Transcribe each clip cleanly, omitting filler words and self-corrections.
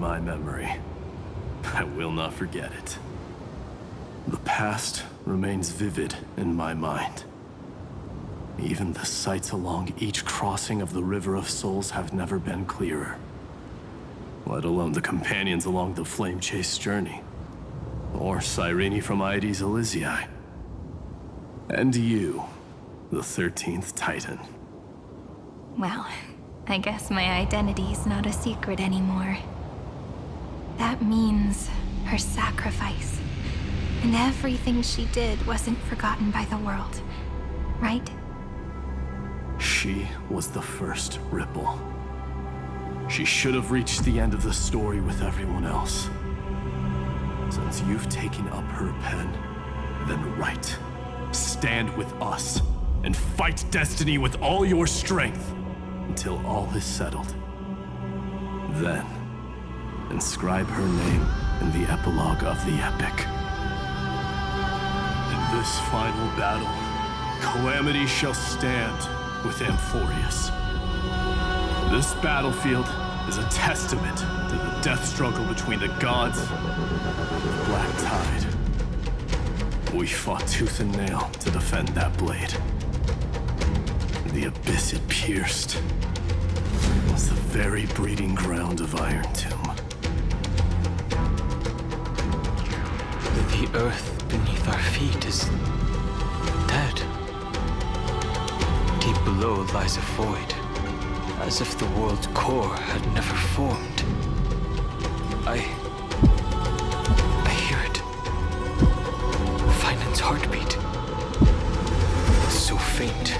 my memory. I will not forget it. The past remains vivid in my mind. Even the sights along each crossing of the River of Souls have never been clearer. Let alone the companions along the Flame Chase journey. Or Cyrene from Aedes Elysiae. And you, the 13th Titan. Well, I guess my identity's not a secret anymore. That means her sacrifice. And everything she did wasn't forgotten by the world, right? She was the first Ripple. She should have reached the end of the story with everyone else. Since you've taken up her pen, then write. Stand with us, and fight destiny with all your strength, until all is settled. Then, inscribe her name in the epilogue of the epic. In this final battle, Calamity shall stand with Amphorius. This battlefield is a testament to the death struggle between the gods and the Black Tide. We fought tooth and nail to defend that blade. The abyss it pierced was the very breeding ground of Iron Tomb. The earth beneath our feet is dead. Deep below lies a void, as if the world's core had never formed. I hear it. Finan's heartbeat. It's so faint,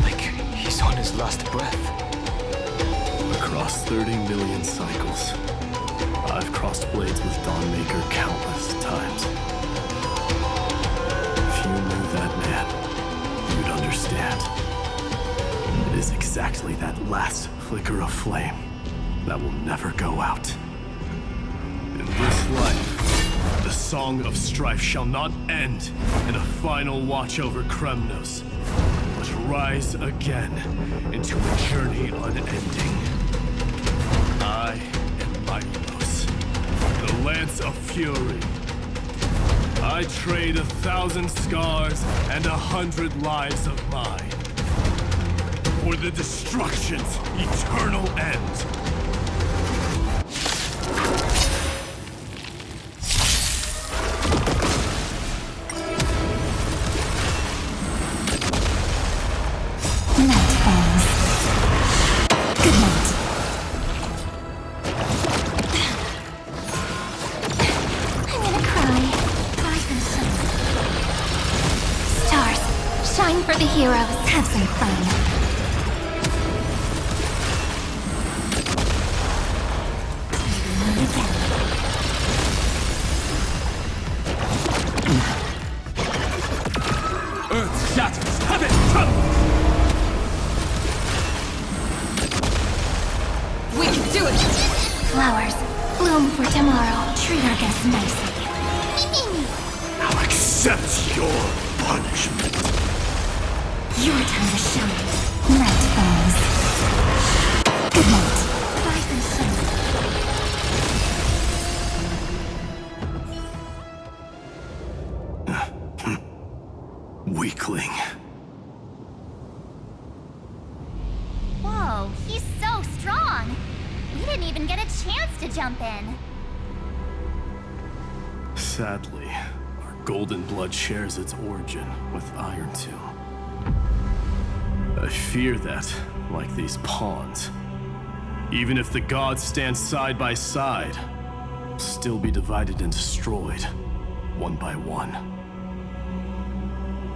like he's on his last breath. Across 30 million cycles, I've crossed blades with Dawnmaker countless times. If you knew that man, you'd understand. It is exactly that last flicker of flame that will never go out. In this life, the song of strife shall not end in a final watch over Kremnos, but rise again into a journey unending. I am Mightylos, the Lance of Fury. I trade 1,000 scars and 100 lives of mine for the destruction's eternal end. Night falls. Good night. I'm gonna cry. Rise and shine. Stars, shine for the heroes. Have some fun. Earth shatters! Have it! We can do it! Flowers, bloom for tomorrow. Treat our guests nicely. I'll accept your punishment. Your time to shine. Night falls. Good night. Rise and shine. Weakling. Whoa, he's so strong! We didn't even get a chance to jump in. Sadly, our golden blood shares its origin with Iron Tomb. I fear that, like these pawns, even if the gods stand side by side, will still be divided and destroyed, one by one.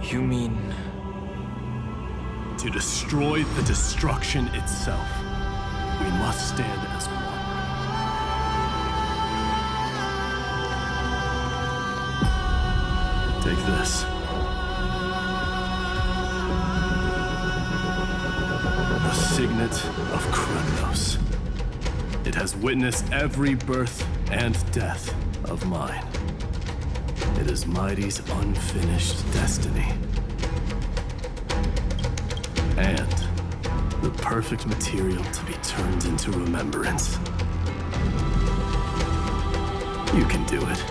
You mean... To destroy the destruction itself, we must stand as one. Take this. The signet of Kremnos. It has witnessed every birth and death of mine. It is Mighty's unfinished destiny. And the perfect material to be turned into remembrance. You can do it,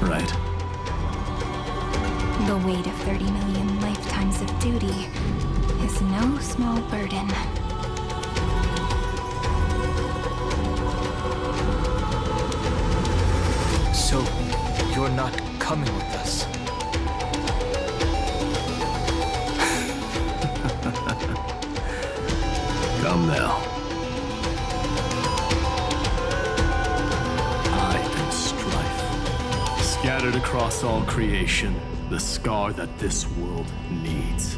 right? The weight of 30 million lifetimes of duty is no small burden. So, you're not coming with us? Come now. I am strife. Scattered across all creation, the scar that this world needs.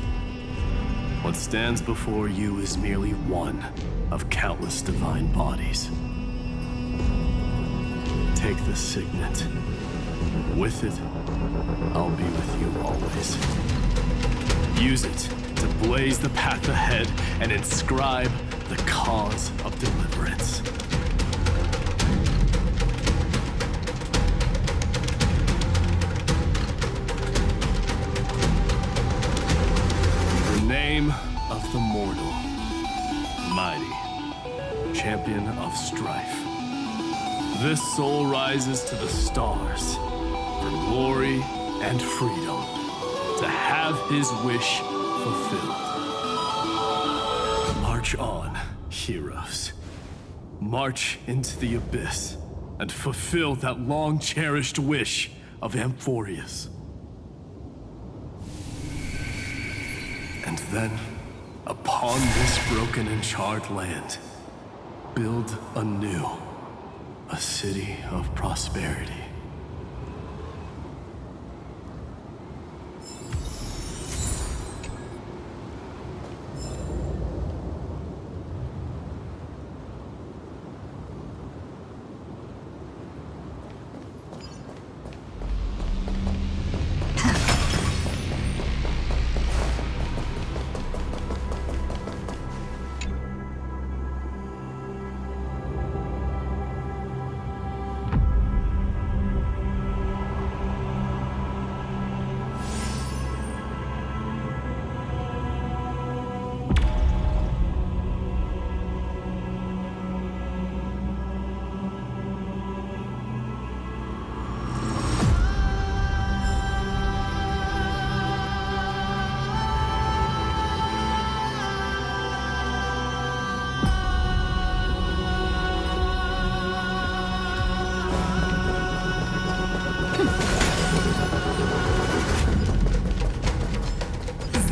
What stands before you is merely one of countless divine bodies. Take the signet. With it, I'll be with you always. Use it to blaze the path ahead and inscribe the cause of deliverance. The name of the mortal, mighty, champion of strife. This soul rises to the stars for glory and freedom, to have his wish fulfilled. March on, heroes. March into the abyss and fulfill that long-cherished wish of Amphorius. And then, upon this broken and charred land, build anew a city of prosperity.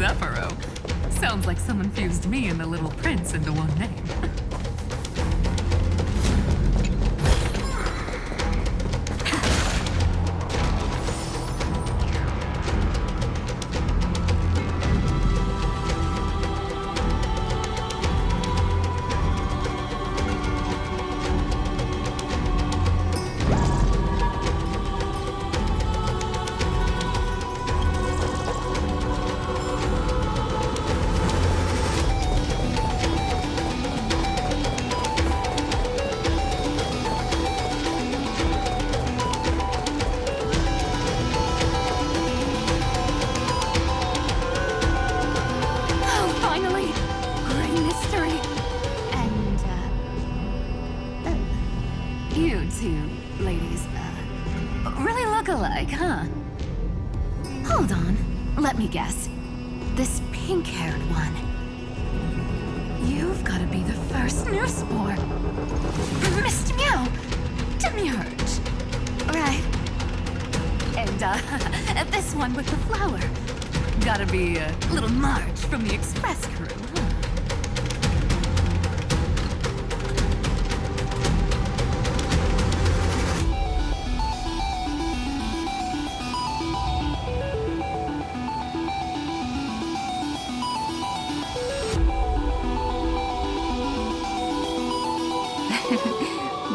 Zephyro. Sounds like someone fused me and the Little Prince into one name. You two ladies, really look alike, huh? Hold on, let me guess. This pink-haired one. You've gotta be the first new spore. Mr. Meow, Demiurge. Right. And, this one with the flower. Gotta be little Marge from the Express crew, huh?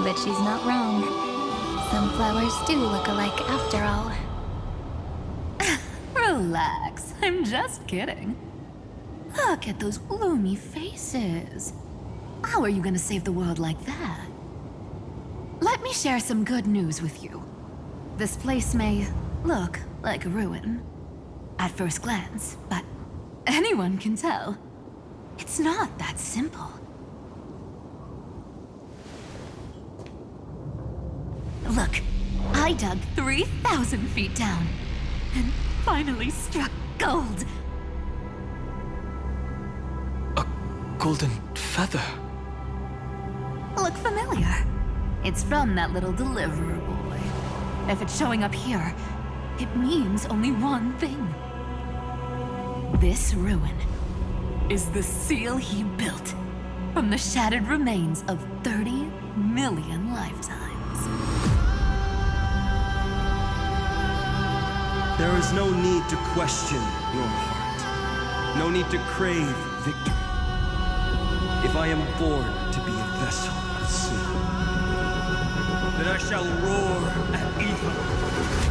But she's not wrong. Some flowers do look alike after all. Relax, I'm just kidding. Look at those gloomy faces. How are you gonna save the world like that? Let me share some good news with you. This place may look like a ruin at first glance, but anyone can tell. It's not that simple. Look, I dug 3,000 feet down and finally struck gold. A golden feather. Look familiar. It's from that little deliverer boy. If it's showing up here, it means only one thing. This ruin is the seal he built from the shattered remains of 30 million lifetimes. There is no need to question your heart. No need to crave victory. If I am born to be a vessel of sin, then I shall roar at evil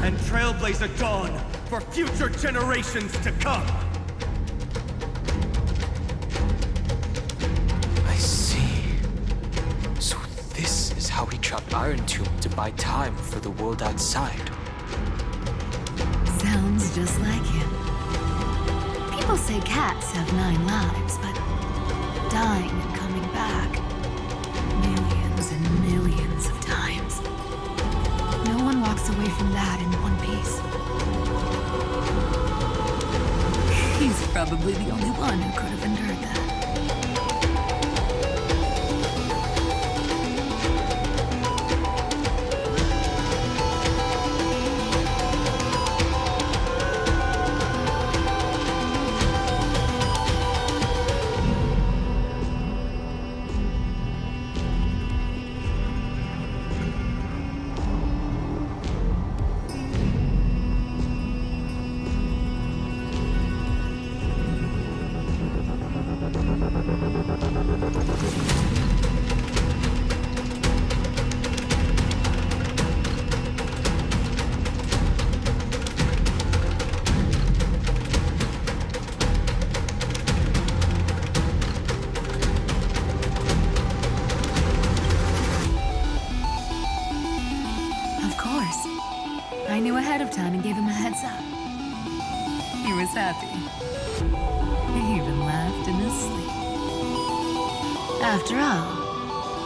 and trailblaze a dawn for future generations to come. I see. So this is how he trapped Iron Tomb to buy time for the world outside. Sounds just like him. People say cats have 9 lives, but dying and coming back millions and millions of times. No one walks away from that in one piece. He's probably the only one who could have endured that. I knew ahead of time and gave him a heads up. He was happy. He even laughed in his sleep. After all,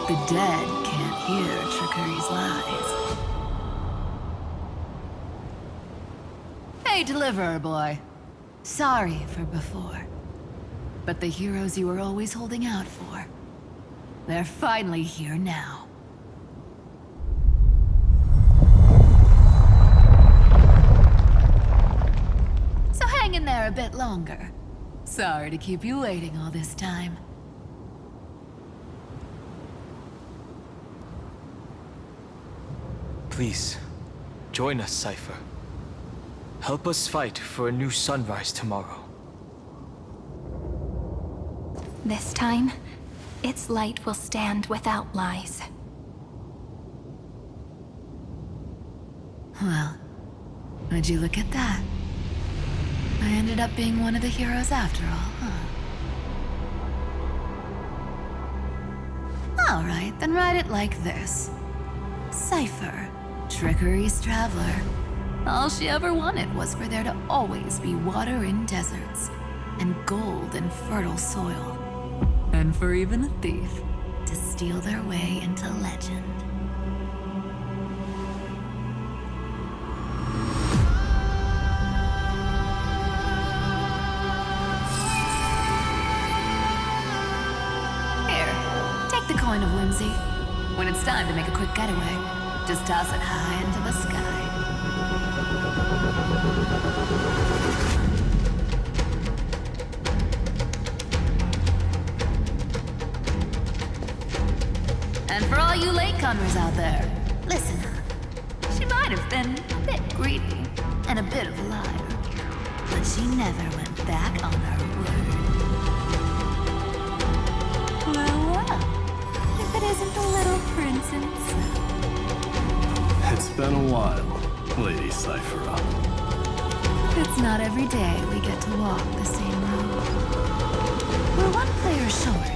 the dead can't hear Trickery's lies. Hey, Deliverer Boy. Sorry for before. But the heroes you were always holding out for, they're finally here now. Hang in there a bit longer. Sorry to keep you waiting all this time. Please, join us, Cypher. Help us fight for a new sunrise tomorrow. This time, its light will stand without lies. Well, would you look at that? I ended up being one of the heroes after all, huh? All right, then write it like this. Cypher, Trickery's traveler. All she ever wanted was for there to always be water in deserts, and gold in fertile soil. And for even a thief to steal their way into legend. Coin of whimsy. When it's time to make a quick getaway, just toss it high into the sky. And for all you latecomers out there, listen up. She might have been a bit greedy and a bit of a liar, but she never went back on her word. It isn't the little prince himself. It's been a while, Lady Cyphera. It's not every day we get to walk the same road. We're one player short.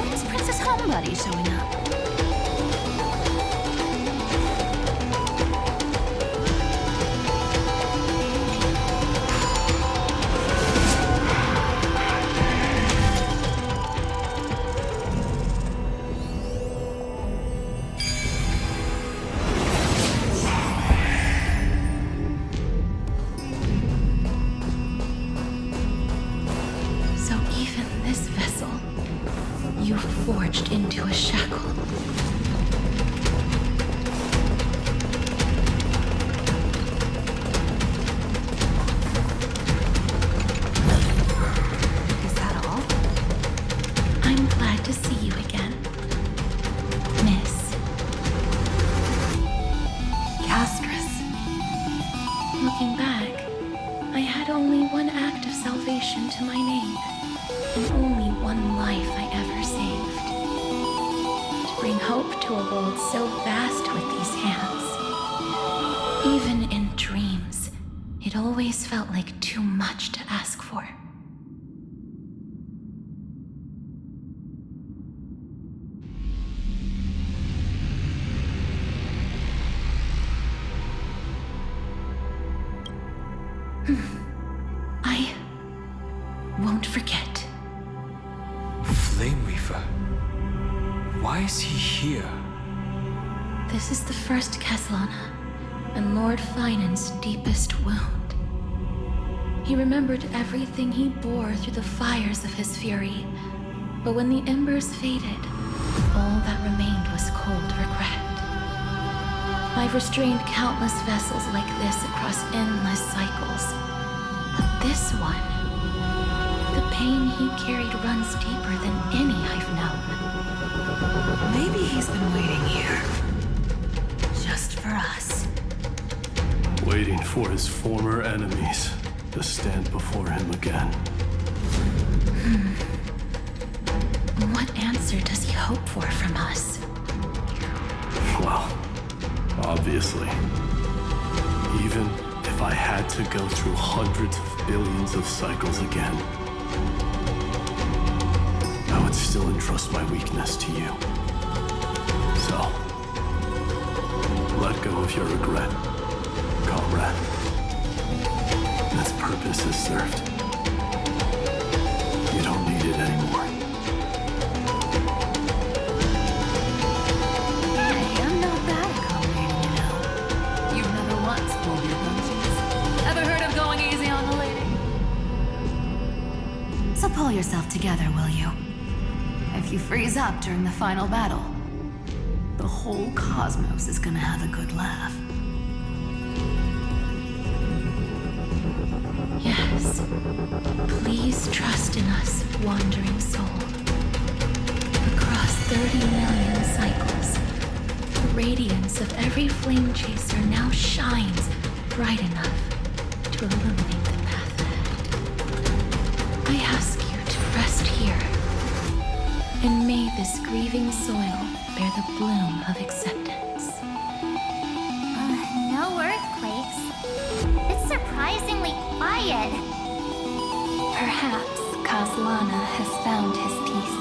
When's Princess Homebody showing up? life I ever saved. To bring hope to a world so vast with these hands. Even in dreams, it always felt like too much to ask for. I won't forget. Flame Weaver. Why is he here? This is the first Castellana, and Lord Finan's deepest wound. He remembered everything he bore through the fires of his fury, but when the embers faded, all that remained was cold regret. I've restrained countless vessels like this across endless cycles, but this one, the pain he carried runs deeper than any I've known. Maybe he's been waiting here. Just for us. Waiting for his former enemies to stand before him again. What answer does he hope for from us? Well, obviously. Even if I had to go through hundreds of billions of cycles again, I would still entrust my weakness to you. So, let go of your regret, comrade. Its purpose is served. You don't need it anymore. Hey, I'm not that accommodating, you know. You've never once pulled your punches. Ever heard of going easy on a lady? So pull yourself together, will you? If you freeze up during the final battle, the whole cosmos is gonna have a good laugh. Yes. Please trust in us, wandering soul. Across 30 million cycles, the radiance of every flame chaser now shines bright enough to illuminate the path ahead. I ask you to rest here, and may this grieving soil bear the bloom of acceptance. No earthquakes. It's surprisingly quiet. Perhaps Castellana has found his peace.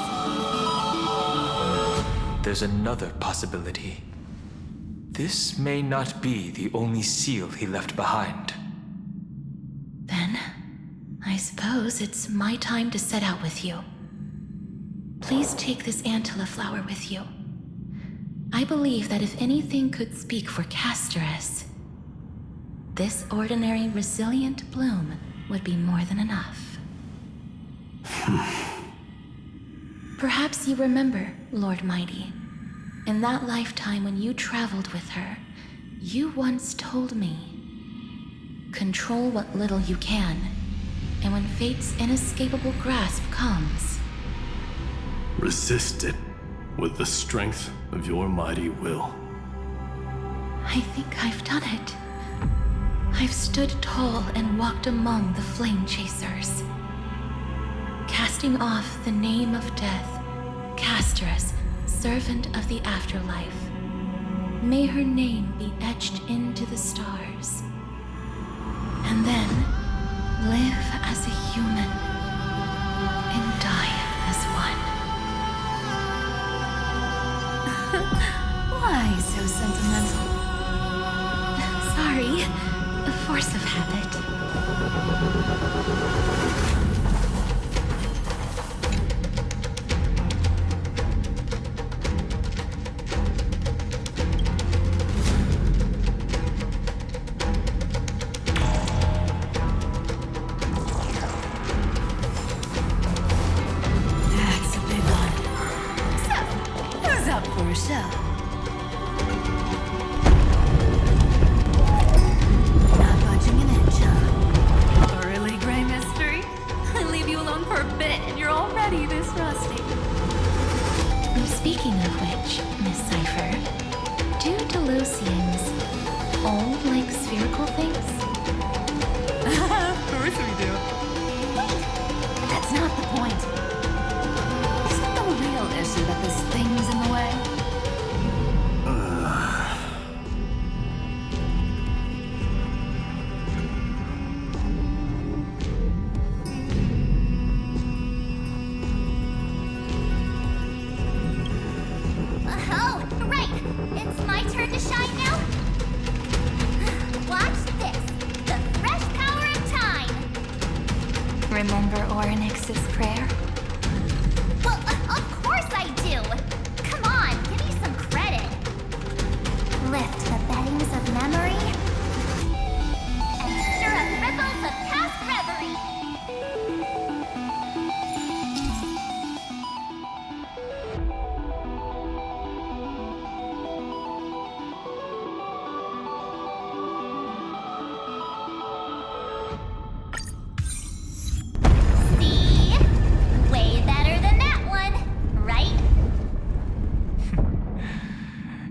There's another possibility. This may not be the only seal he left behind. Then, I suppose it's my time to set out with you. Please take this Antilla flower with you. I believe that if anything could speak for Casterus, this ordinary, resilient bloom would be more than enough. Perhaps you remember, Lord Mighty, in that lifetime when you traveled with her, you once told me, control what little you can, and when fate's inescapable grasp comes, Resist it with the strength of your mighty will. I think I've done it. I've stood tall and walked among the flame chasers. Casting off the name of death, Casterus, servant of the afterlife. May her name be etched into the stars. And then live as a human and die as one. Why so sentimental? Sorry, a force of habit. That's a big one. So, who's up for a show? Not budging an inch, huh? A really gray mystery? I leave you alone for a bit and you're already this rusty. Speaking of which, Miss Cypher, do Delosians all like spherical things? Of course we do. Wait, that's not the point. remember Orynyx's prayer? Well, of course I do! Come on, give me some credit. Lift the beddings of memory and stir up ripples of past reverie. See? Way better than that one, right?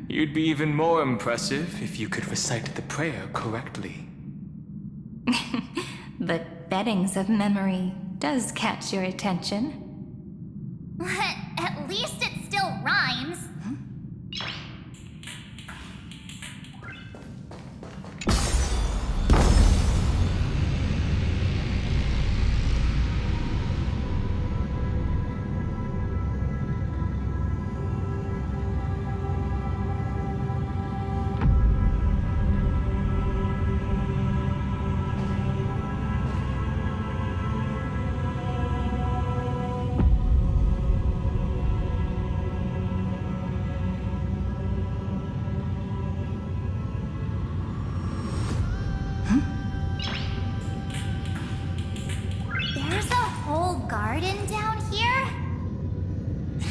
You'd be even more impressive if you could recite the prayer correctly. But beddings of memory does catch your attention. At least it still rhymes. There's a whole garden down here?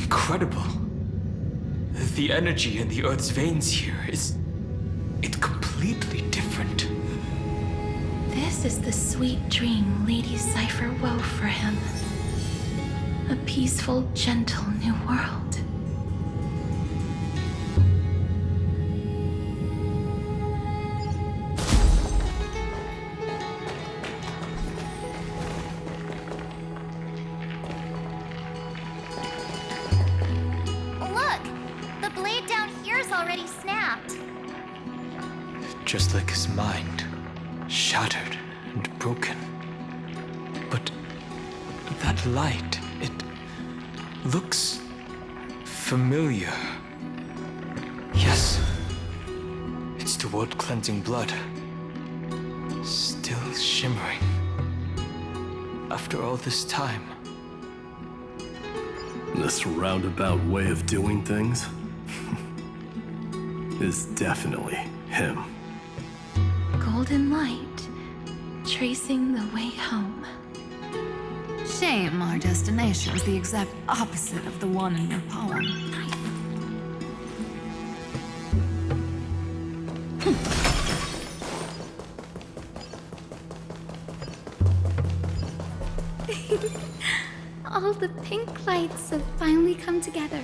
Incredible. The energy in the Earth's veins here it's completely different. This is the sweet dream Lady Cypher wove for him. A peaceful, gentle new world. Look! The blade down here's already snapped. Just like his mind, shattered and broken. But that light, it looks familiar. Yes, it's the world-cleansing blood. Still shimmering. After all this time. This roundabout way of doing things is definitely him. Golden light, tracing the way home. Shame our destination is the exact opposite of the one in your poem. All the pink lights have finally come together.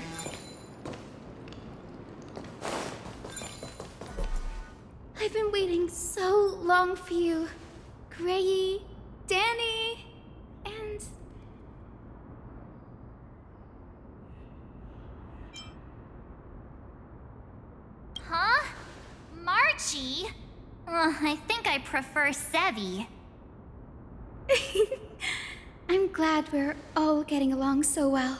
I've been waiting so long for you, Grayy, Danny, and... Huh? Marchie? I think I prefer Sevi. I'm glad we're all getting along so well.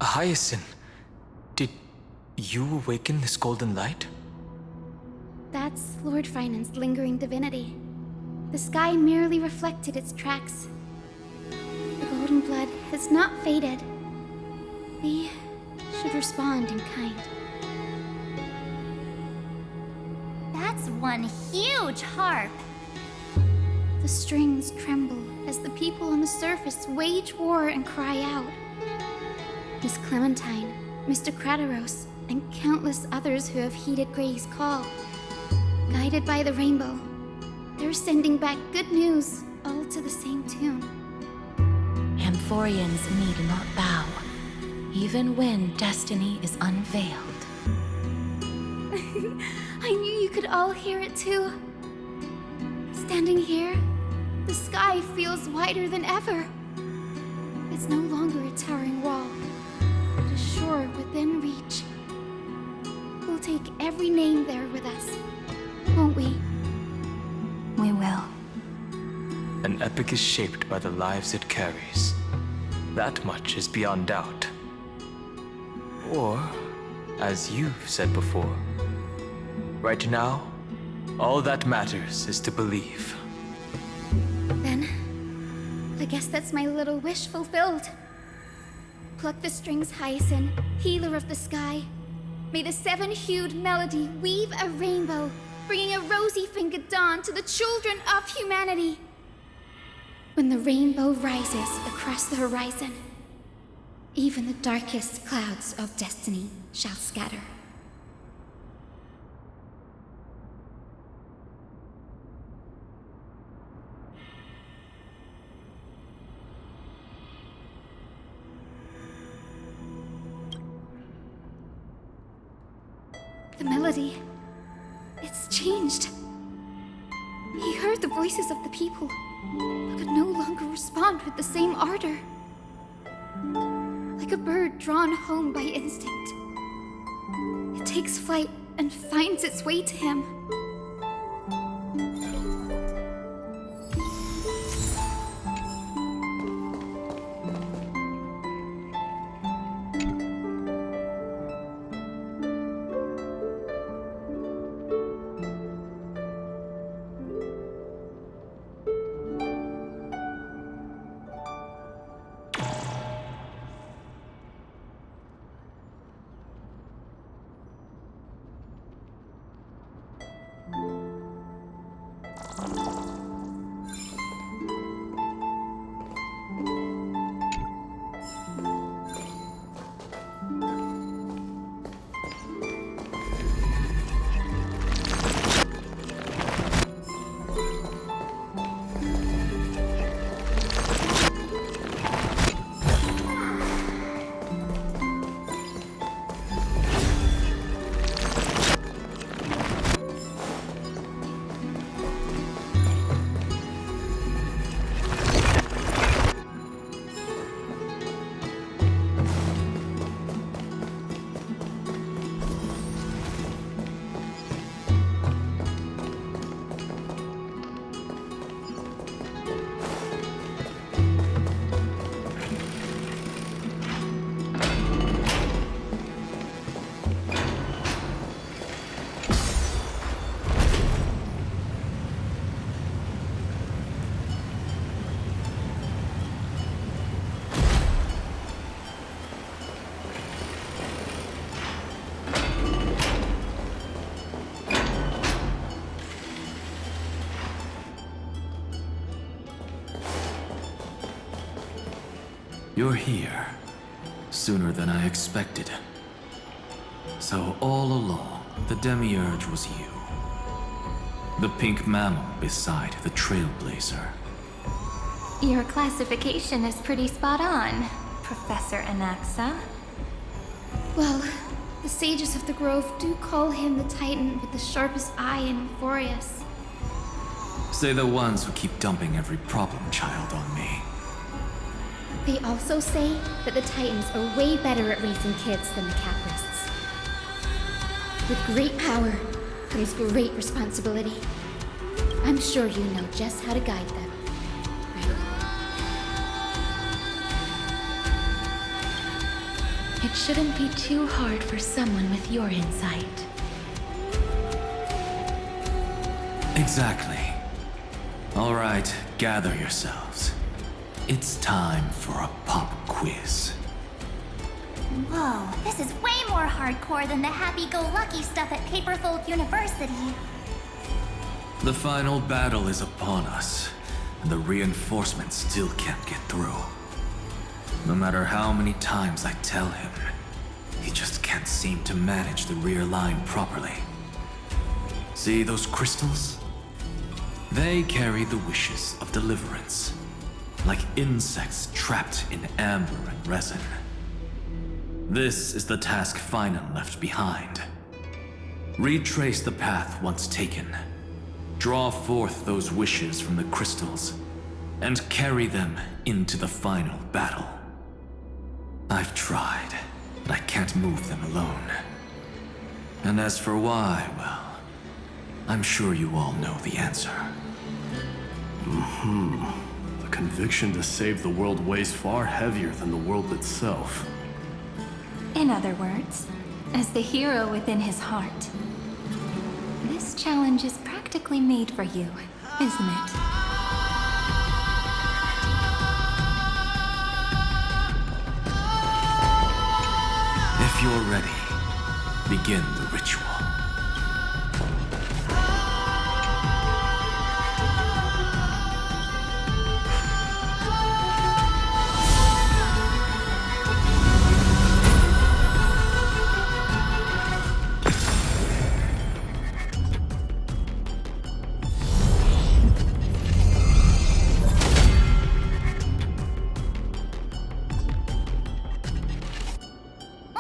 Hyacinth, did you awaken this golden light? That's Lord Finance's lingering divinity. The sky merely reflected its tracks. The golden blood has not faded. We should respond in kind. That's one huge harp. The strings tremble as the people on the surface wage war and cry out. Miss Clementine, Mr. Krataros, and countless others who have heeded Gray's call. Guided by the rainbow, they're sending back good news, all to the same tune. Amphorians need not bow, even when destiny is unveiled. I knew you could all hear it too. Standing here, the sky feels wider than ever. It's no longer a towering wall, but a shore within reach. We'll take every name there with us, won't we? We will. An epic is shaped by the lives it carries. That much is beyond doubt. Or, as you've said before, right now, all that matters is to believe. Then, let that's my little wish fulfilled. Pluck the strings, Hyacinth, healer of the sky. May the seven-hued melody weave a rainbow, bringing a rosy-fingered dawn to the children of humanity. When the rainbow rises across the horizon, even the darkest clouds of destiny shall scatter. The melody, it's changed. He heard the voices of the people, but could no longer respond with the same ardor. Like a bird drawn home by instinct, it takes flight and finds its way to him. You're here. Sooner than I expected. So all along, the Demiurge was you. The pink mammal beside the Trailblazer. Your classification is pretty spot on, Professor Anaxa. Well, the sages of the Grove do call him the Titan with the sharpest eye in Euphorius. Say the ones who keep dumping every problem child on me. They also say that the Titans are way better at raising kids than the Caprists. With great power comes great responsibility. I'm sure you know just how to guide them, right? It shouldn't be too hard for someone with your insight. Exactly. All right, gather yourselves. It's time for a pop quiz. Whoa, this is way more hardcore than the happy-go-lucky stuff at Paperfold University. The final battle is upon us, and the reinforcements still can't get through. No matter how many times I tell him, he just can't seem to manage the rear line properly. See those crystals? They carry the wishes of deliverance, like insects trapped in amber and resin. This is the task Finan left behind. Retrace the path once taken. Draw forth those wishes from the crystals, and carry them into the final battle. I've tried, but I can't move them alone. And as for why, well, I'm sure you all know the answer. The conviction to save the world weighs far heavier than the world itself. In other words, as the hero within his heart, this challenge is practically made for you, isn't it? If you're ready, begin the ritual.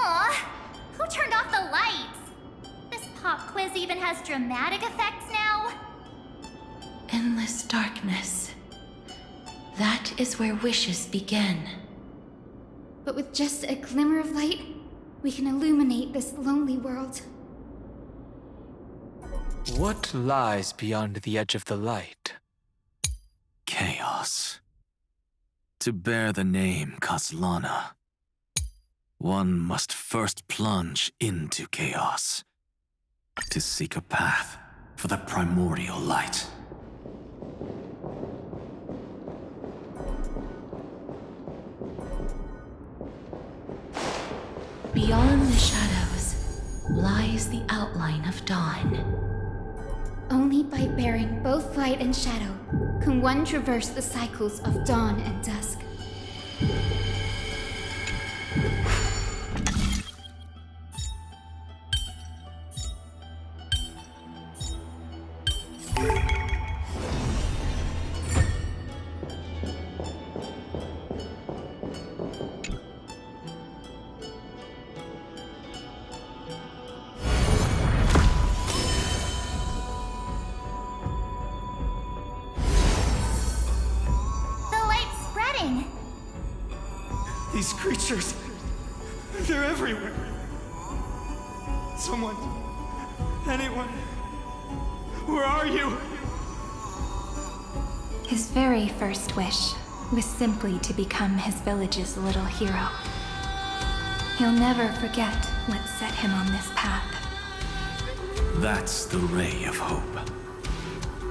Aw, who turned off the lights? This pop quiz even has dramatic effects now? Endless darkness. That is where wishes begin. But with just a glimmer of light, we can illuminate this lonely world. What lies beyond the edge of the light? Chaos. To bear the name Kaslana, one must first plunge into chaos to seek a path for the primordial light. Beyond the shadows lies the outline of dawn. Only by bearing both light and shadow can one traverse the cycles of dawn and dusk. The light's spreading. These creatures, they're everywhere. Someone, anyone, where are you? His very first wish was simply to become his village's little hero. He'll never forget what set him on this path. That's the ray of hope.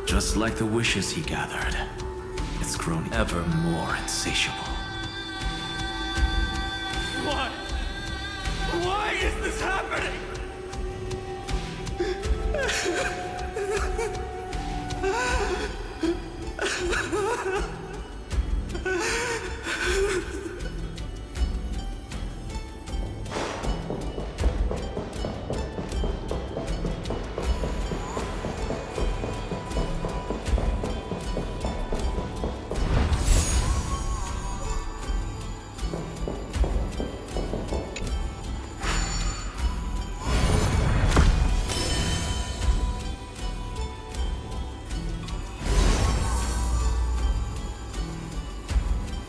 Just like the wishes he gathered, it's grown ever more insatiable. Why? Why is this happening?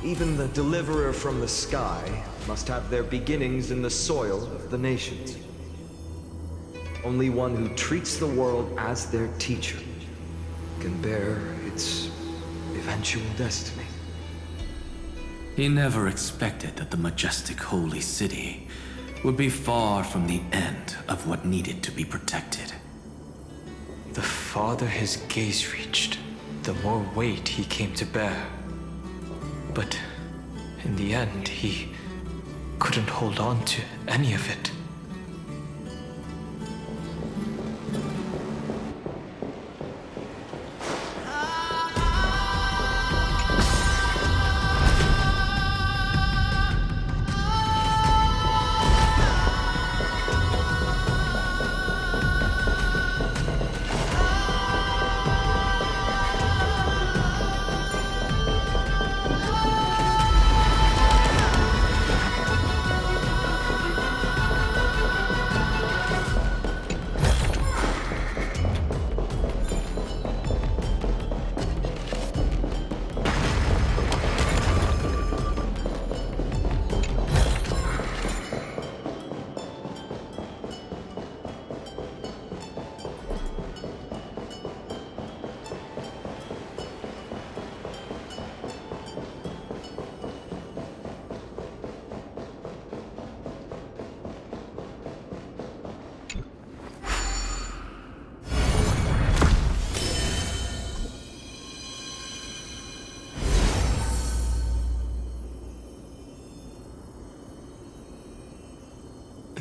Even the deliverer from the sky must have their beginnings in the soil of the nations. Only one who treats the world as their teacher can bear its eventual destiny. He never expected that the majestic holy city would be far from the end of what needed to be protected. The farther his gaze reached, the more weight he came to bear. But in the end, he couldn't hold on to any of it.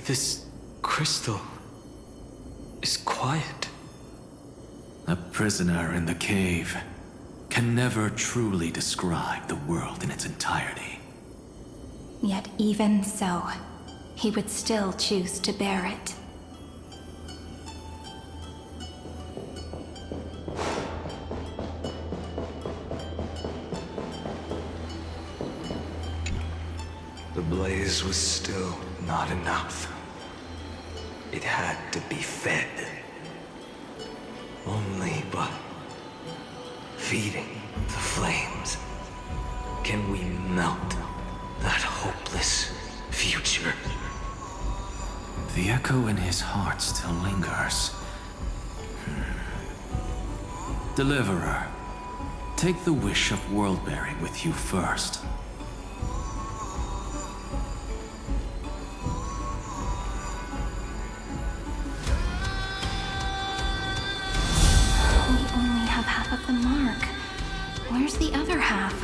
This crystal is quiet. A prisoner in the cave can never truly describe the world in its entirety. Yet even so, he would still choose to bear it. The blaze was still not enough. It had to be fed. Only by feeding the flames can we melt that hopeless future. The echo in his heart still lingers. Deliverer, take the wish of world-bearing with you first. We only have half of the mark. Where's the other half?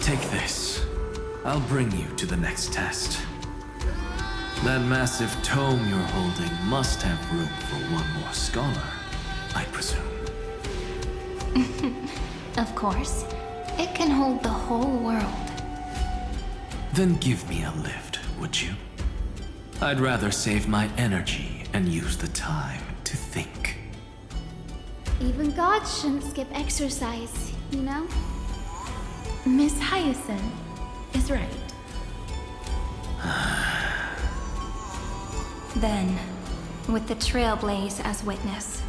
Take this. I'll bring you to the next test. That massive tome you're holding must have room for one more scholar, I presume. Of course. It can hold the whole world. Then give me a lift, would you? I'd rather save my energy and use the time to think. Even gods shouldn't skip exercise, you know? Miss Hyacinth is right. Then, with the Trailblaze as witness,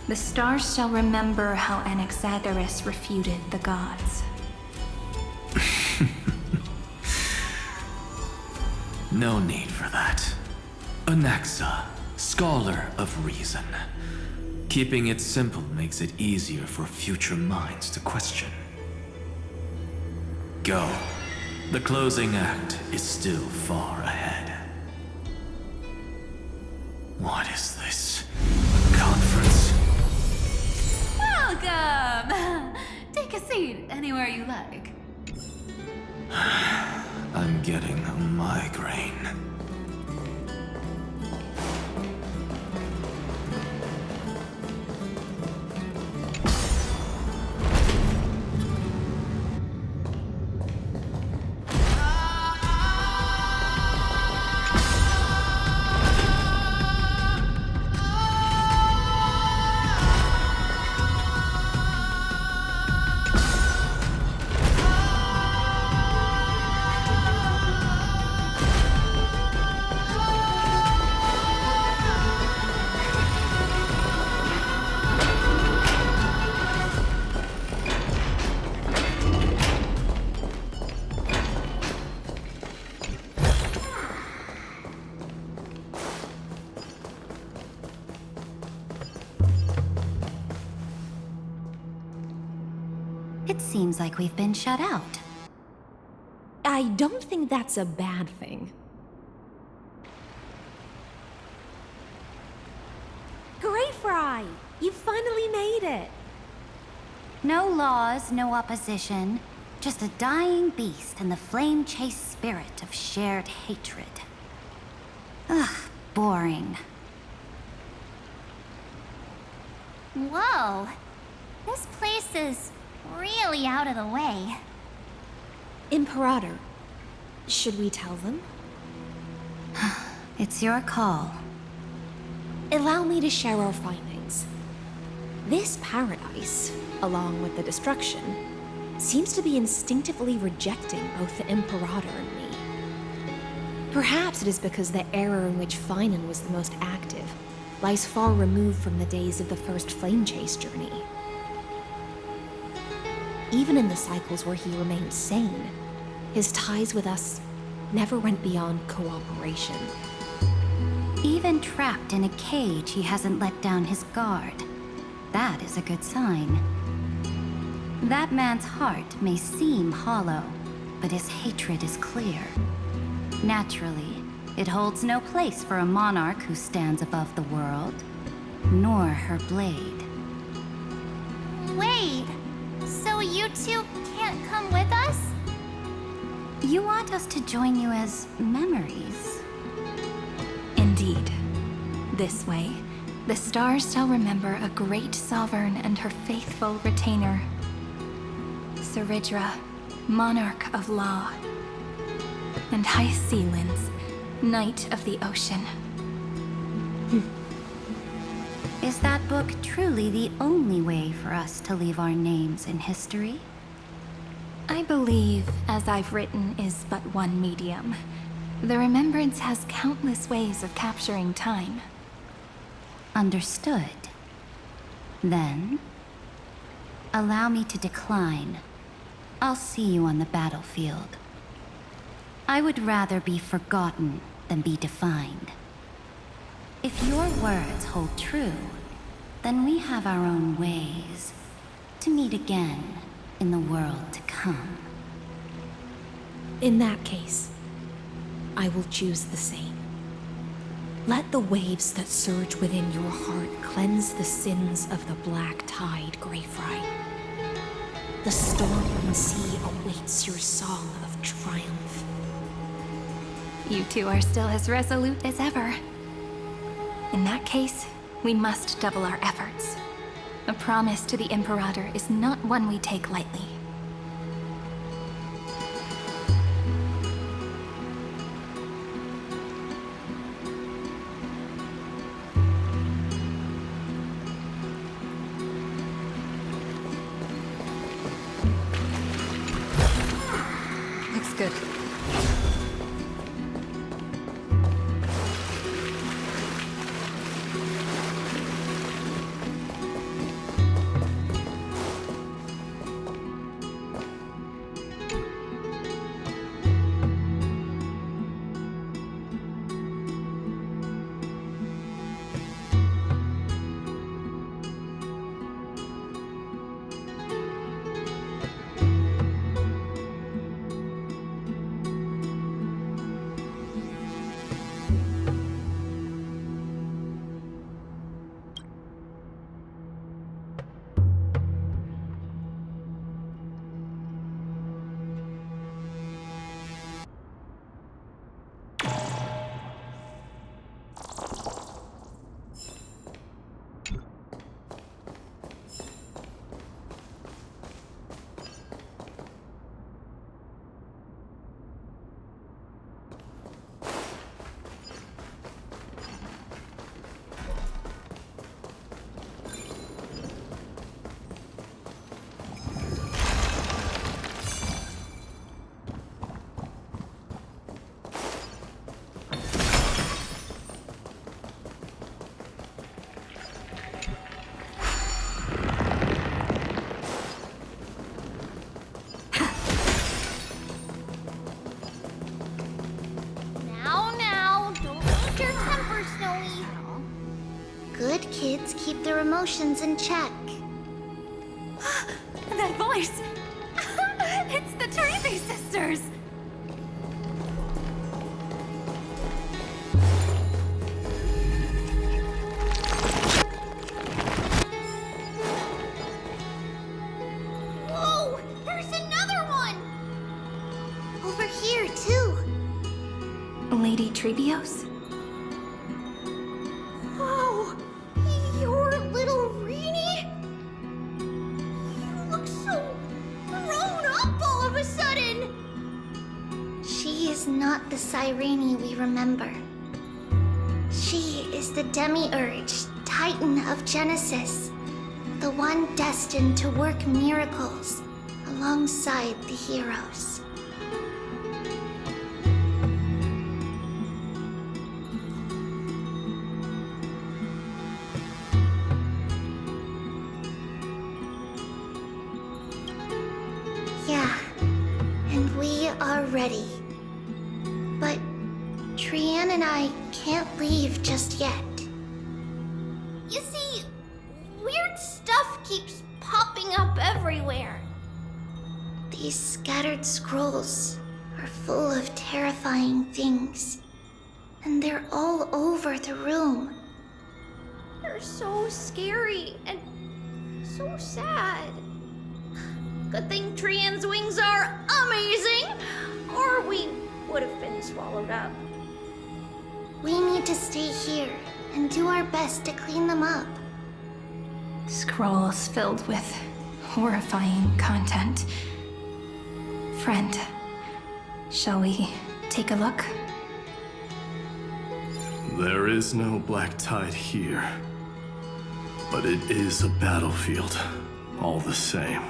the stars shall remember how Anaxagoras refuted the gods. No need for that. Anaxa, scholar of reason. Keeping it simple makes it easier for future minds to question. Go. The closing act is still far ahead. What is this? A conference? Welcome! Take a seat anywhere you like. I'm getting a migraine. It seems like we've been shut out. I don't think that's a bad thing. Great, Fry! You finally made it! No laws, no opposition. Just a dying beast and the flame-chased spirit of shared hatred. Ugh, boring. Whoa. This place is really out of the way. Imperator, should we tell them? It's your call. Allow me to share our findings. This paradise, along with the destruction, seems to be instinctively rejecting both the Imperator and me. Perhaps it is because the era in which Finan was the most active lies far removed from the days of the first Flame Chase journey. Even in the cycles where he remained sane, his ties with us never went beyond cooperation. Even trapped in a cage, he hasn't let down his guard. That is a good sign. That man's heart may seem hollow, but his hatred is clear. Naturally, it holds no place for a monarch who stands above the world, nor her blade. Wait, so you two can't come with us? You want us to join you as memories? This way, the stars shall remember a great sovereign and her faithful retainer, Saridra, monarch of law, and High Sealins, knight of the ocean. Is that book truly the only way for us to leave our names in history? I believe, as I've written, is but one medium. The remembrance has countless ways of capturing time. Understood. Then, allow me to decline. I'll see you on the battlefield. I would rather be forgotten than be defined. If your words hold true, then we have our own ways to meet again in the world to come. In that case, I will choose the same. Let the waves that surge within your heart cleanse the sins of the black tide, Greyfry. The stormy sea awaits your song of triumph. You two are still as resolute as ever. In that case, we must double our efforts. A promise to the Imperator is not one we take lightly. Looks good. Good kids keep their emotions in check. That voice! It's the Trevi sisters! Whoa! There's another one! Over here, too. Lady Trebios? Whoa! You're little Reenie? You look so grown up all of a sudden! She is not the Cyrene we remember. She is the Demiurge, Titan of Genesis. The one destined to work miracles alongside the heroes. Yeah, and we are ready. But Trian and I can't leave just yet. You see, weird stuff keeps popping up everywhere. These scattered scrolls are full of terrifying things. And they're all over the room. They're so scary and so sad. Good thing Trian's wings are amazing, or we would have been swallowed up. We need to stay here and do our best to clean them up. Scrolls filled with horrifying content. Friend, shall we take a look? There is no black tide here. But it is a battlefield, all the same.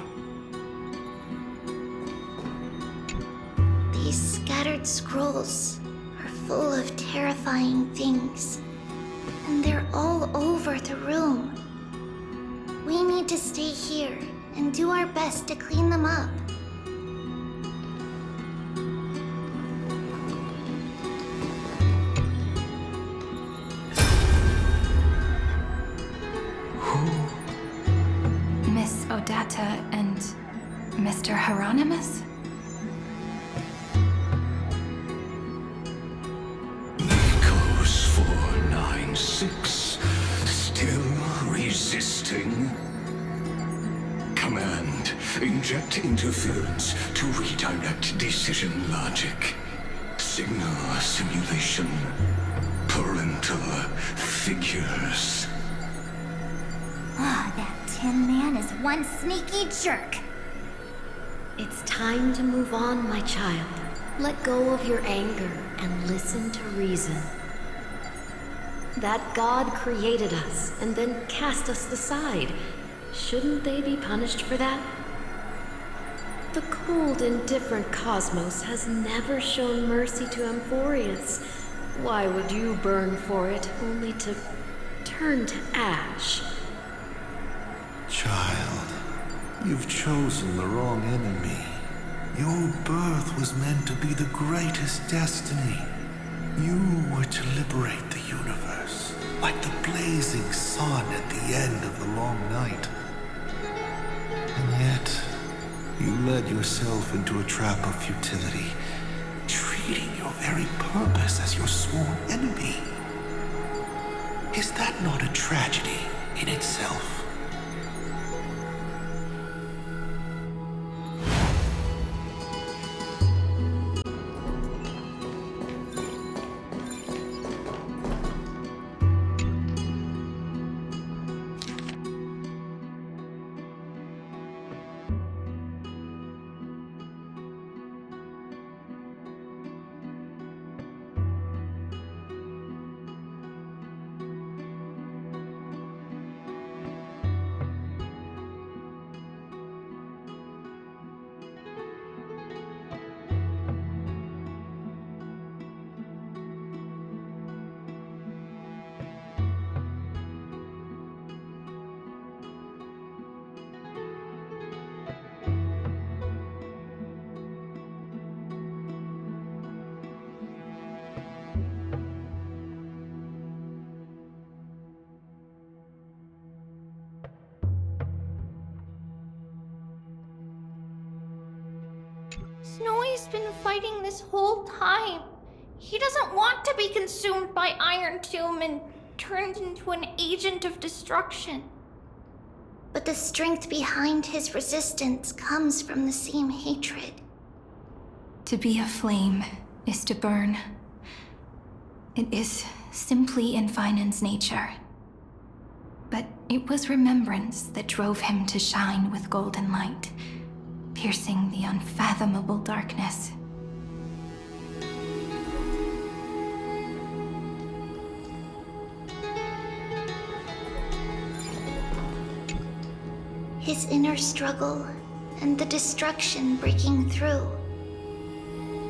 These scattered scrolls are full of terrifying things, and they're all over the room. We need to stay here and do our best to clean them up. Miss Odata and Mr. Hieronymus? Nikos 496, still resisting? Command, inject interference to redirect decision logic. Signal simulation. Parental figures. Ah, that Tin Man is one sneaky jerk. It's time to move on, my child. Let go of your anger and listen to reason. That God created us and then cast us aside. Shouldn't they be punished for that? The cold, indifferent cosmos has never shown mercy to Amphorius. Why would you burn for it, only to turn to ash? Child, you've chosen the wrong enemy. Your birth was meant to be the greatest destiny. You were to liberate the universe, like the blazing sun at the end of the long night. And yet, you led yourself into a trap of futility, treating your very purpose as your sworn enemy. Is that not a tragedy in itself? Snowy's been fighting this whole time. He doesn't want to be consumed by Iron Tomb and turned into an agent of destruction. But the strength behind his resistance comes from the same hatred. To be a flame is to burn. It is simply in Finan's nature. But it was remembrance that drove him to shine with golden light, piercing the unfathomable darkness. His inner struggle and the destruction breaking through.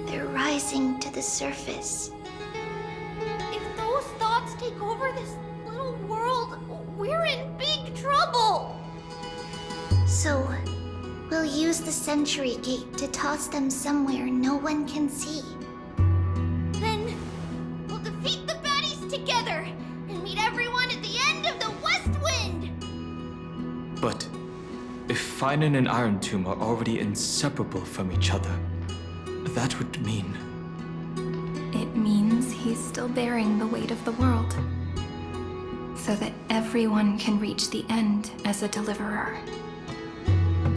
They're rising to the surface. If those thoughts take over this little world, we're in big trouble! So, we'll use the Century Gate to toss them somewhere no one can see. Then, we'll defeat the baddies together and meet everyone at the end of the West Wind! But if Finan and Iron Tomb are already inseparable from each other, that would mean... It means he's still bearing the weight of the world, so that everyone can reach the end as a deliverer.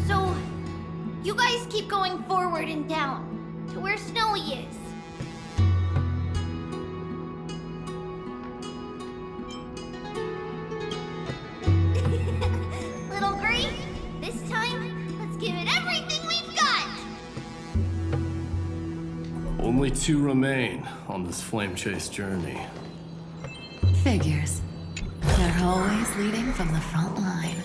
So, you guys keep going forward and down, to where Snowy is. Only 2 remain on this flame chase journey. Figures. They're always leading from the front line.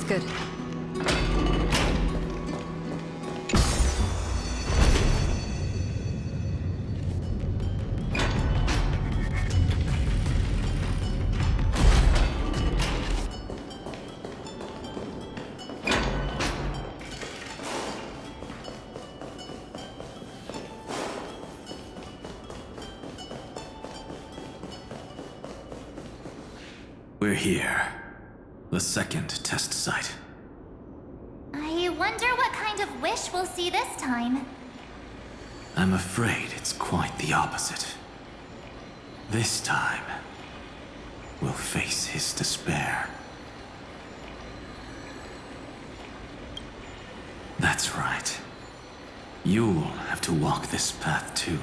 Good. We're here. The second test site. I wonder what kind of wish we'll see this time. I'm afraid it's quite the opposite. This time, we'll face his despair. That's right. You'll have to walk this path too.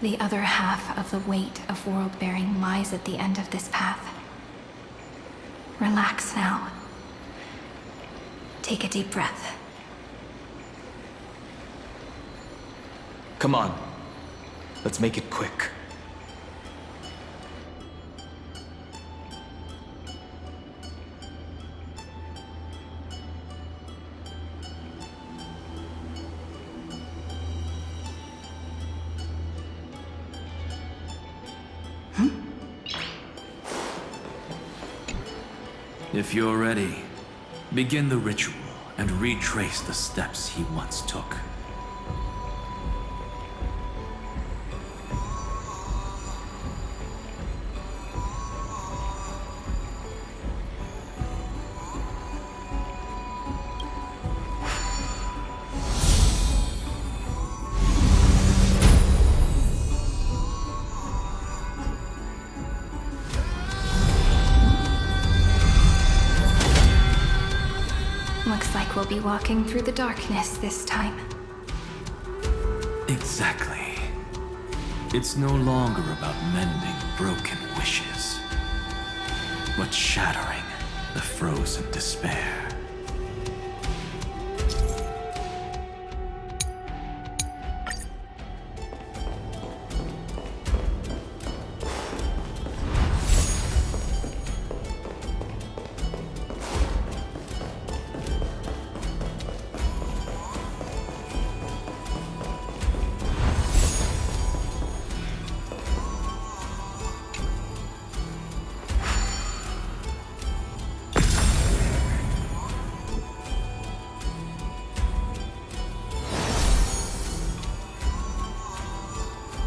The other half of the weight of world-bearing lies at the end of this path. Relax now. Take a deep breath. Come on. Let's make it quick. If you're ready, begin the ritual and retrace the steps he once took. Looks like we'll be walking through the darkness this time. Exactly. It's no longer about mending broken wishes, but shattering the frozen despair.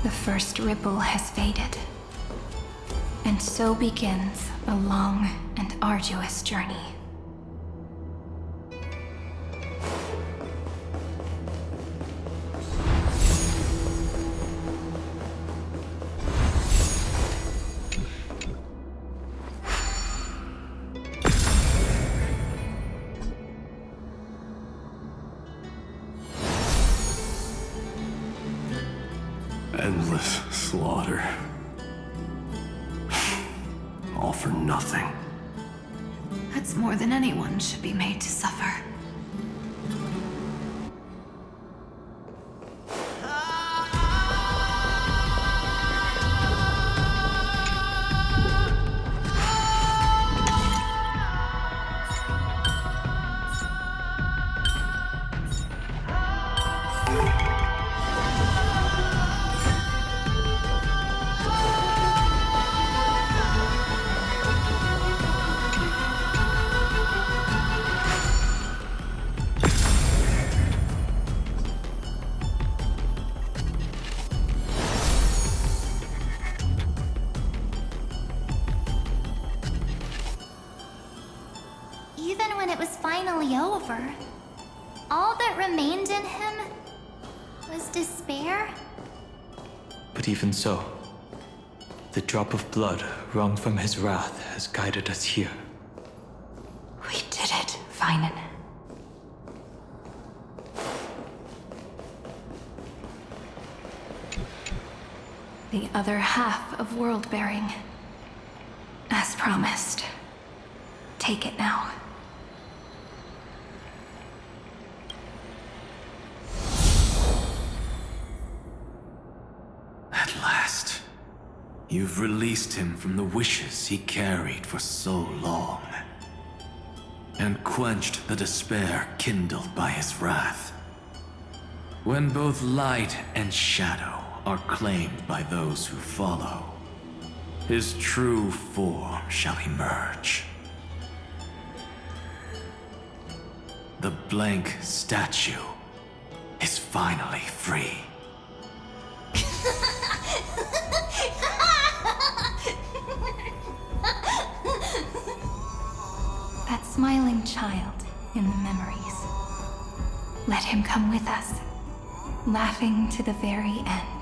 The first ripple has faded. And so begins a long and arduous journey. Endless slaughter. all for nothing. That's more than anyone should be made to suffer. Even when it was finally over, all that remained in him was despair. But even so, the drop of blood wrung from his wrath has guided us here. We did it, Vinen. The other half of world-bearing. As promised. Take it now. At last, you've released him from the wishes he carried for so long, and quenched the despair kindled by his wrath. When both light and shadow are claimed by those who follow, his true form shall emerge. The blank statue is finally free. That smiling child in the memories. Let him come with us, laughing to the very end.